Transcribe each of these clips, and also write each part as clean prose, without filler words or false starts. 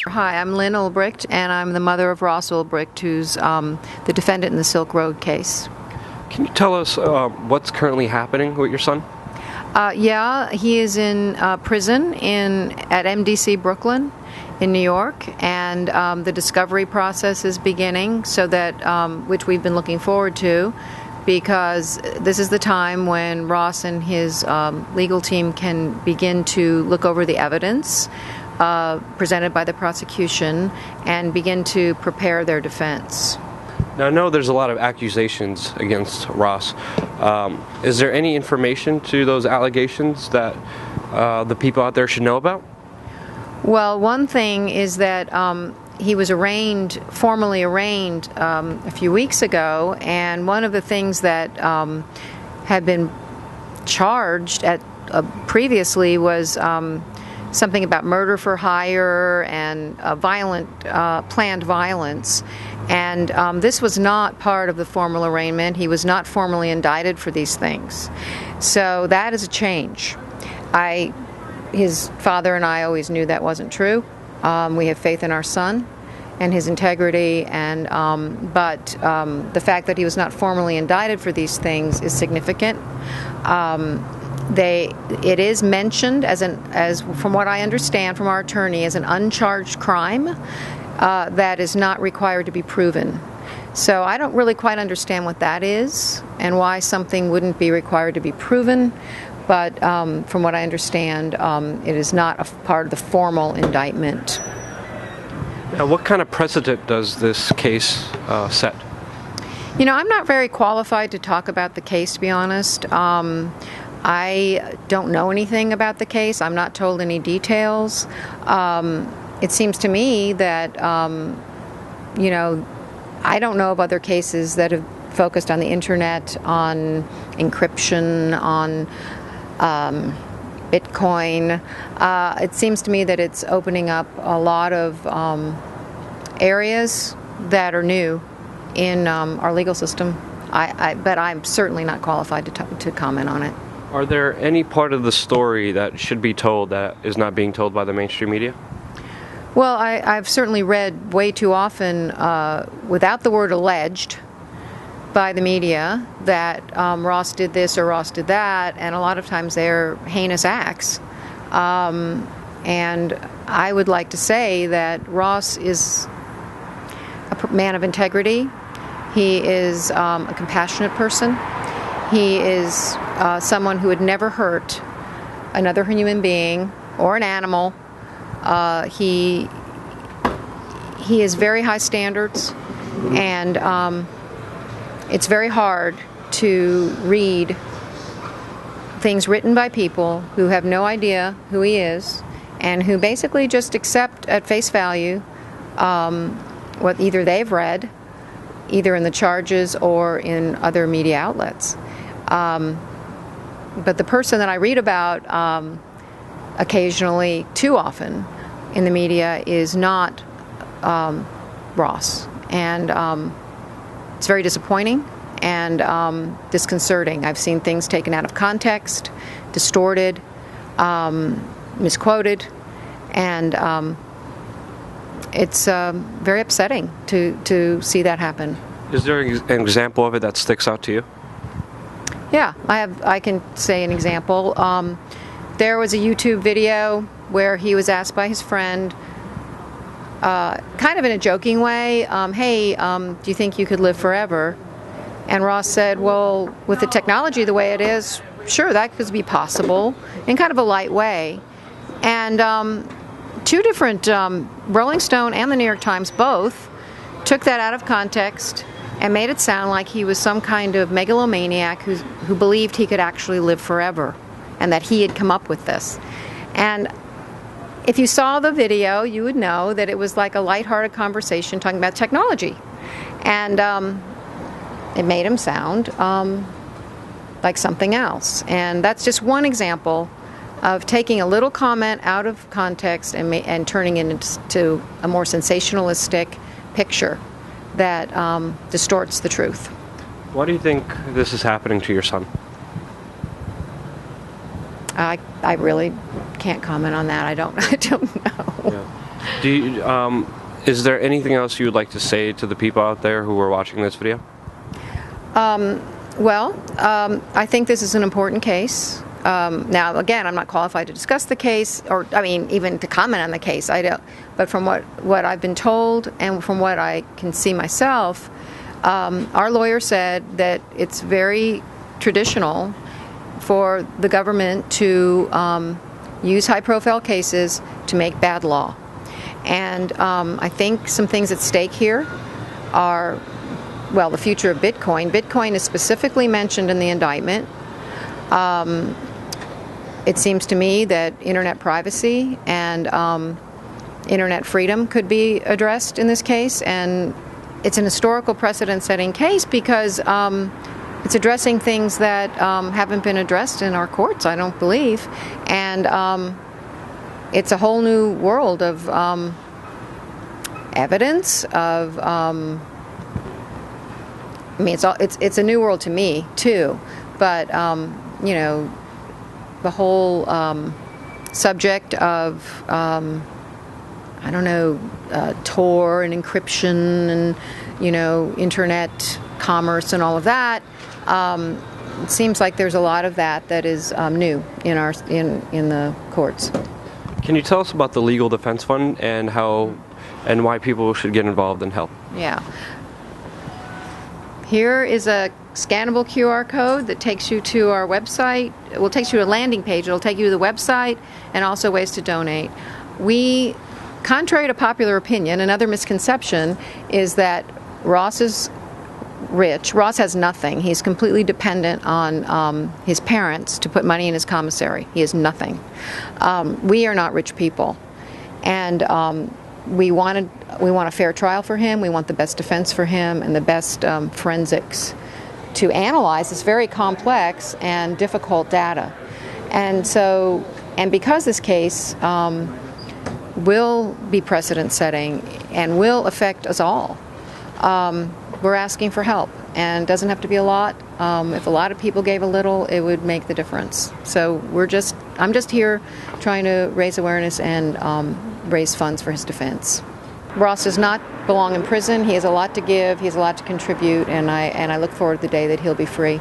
Hi, I'm Lynn Ulbricht, and I'm the mother of Ross Ulbricht, who's the defendant in the Silk Road case. Can you tell us what's currently happening with your son? Yeah, he is in prison at MDC Brooklyn in New York, and the discovery process is beginning, so that which we've been looking forward to, because this is the time when Ross and his legal team can begin to look over the evidence presented by the prosecution and begin to prepare their defense. Now, I know there's a lot of accusations against Ross. Is there any information to those allegations that the people out there should know about? Well, one thing is that he was formally arraigned a few weeks ago, and one of the things that had been charged previously was something about murder for hire and planned violence. And this was not part of the formal arraignment. He was not formally indicted for these things. So that is a change. His father and I always knew that wasn't true. We have faith in our son and his integrity, but the fact that he was not formally indicted for these things is significant. It is mentioned as from what I understand from our attorney, as an uncharged crime that is not required to be proven. So I don't really quite understand what that is and why something wouldn't be required to be proven. But from what I understand, it is not a part of the formal indictment. Now, what kind of precedent does this case set? You know, I'm not very qualified to talk about the case, to be honest. I don't know anything about the case. I'm not told any details. It seems to me that, I don't know of other cases that have focused on the internet, on encryption, on Bitcoin. It seems to me that it's opening up a lot of areas that are new in our legal system. But I'm certainly not qualified to comment on it. Are there any part of the story that should be told that is not being told by the mainstream media? Well, I've certainly read way too often, without the word alleged, by the media that Ross did this or Ross did that, and a lot of times they're heinous acts. And I would like to say that Ross is a man of integrity. He is a compassionate person. He is someone who would never hurt another human being or an animal. He has very high standards, and it's very hard to read things written by people who have no idea who he is and who basically just accept at face value what either they've read, either in the charges or in other media outlets. But the person that I read about occasionally, too often, in the media is not Ross. And it's very disappointing and disconcerting. I've seen things taken out of context, distorted, misquoted, and it's very upsetting to see that happen. Is there an example of it that sticks out to you? Yeah, I can say an example. There was a YouTube video where he was asked by his friend, kind of in a joking way, hey, do you think you could live forever? And Ross said, well, with the technology the way it is, sure, that could be possible, in kind of a light way. And two different, Rolling Stone and the New York Times both, took that out of context and made it sound like he was some kind of megalomaniac who believed he could actually live forever and that he had come up with this. And if you saw the video, you would know that it was like a lighthearted conversation talking about technology. And it made him sound like something else. And that's just one example of taking a little comment out of context and turning it into a more sensationalistic picture that distorts the truth. Why do you think this is happening to your son? I really can't comment on that. I don't know. Yeah. Do you, is there anything else you would like to say to the people out there who are watching this video? I think this is an important case. Now, again, I'm not qualified to discuss the case, or I mean, even to comment on the case. I don't. But from what I've been told, and from what I can see myself, our lawyer said that it's very traditional for the government to use high-profile cases to make bad law. And I think some things at stake here are, well, the future of Bitcoin. Bitcoin is specifically mentioned in the indictment. It seems to me that internet privacy and internet freedom could be addressed in this case, and it's an historical precedent-setting case because it's addressing things that haven't been addressed in our courts, I don't believe, and it's a whole new world of evidence of. I mean, it's a new world to me too, but you know, the whole subject of I don't know, Tor and encryption and, you know, internet commerce and all of that. It seems like there's a lot of that is new in the courts. Can you tell us about the Legal Defense Fund and why people should get involved and help? Yeah. Here is a scannable QR code that takes you to our website. It will take you to a landing page. It'll take you to the website and also ways to donate. Contrary to popular opinion, another misconception is that Ross is rich. Ross has nothing. He's completely dependent on his parents to put money in his commissary. He has nothing. We are not rich people, and we want a fair trial for him. We want the best defense for him and the best forensics to analyze this very complex and difficult data. And because this case will be precedent-setting and will affect us all, we're asking for help, and it doesn't have to be a lot. If a lot of people gave a little, it would make the difference. So I'm just here trying to raise awareness and raise funds for his defense. Ross does not belong in prison. He has a lot to give. He has a lot to contribute, and I look forward to the day that he'll be free.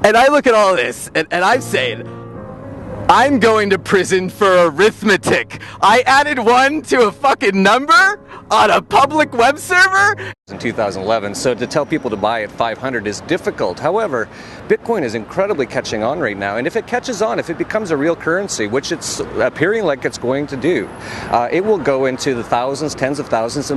And I look at all this, and I'm saying, I'm going to prison for arithmetic. I added 1 to a fucking number on a public web server? In 2011, so to tell people to buy at 500 is difficult. However, Bitcoin is incredibly catching on right now, and if it catches on, if it becomes a real currency, which it's appearing like it's going to do, it will go into the thousands, tens of thousands,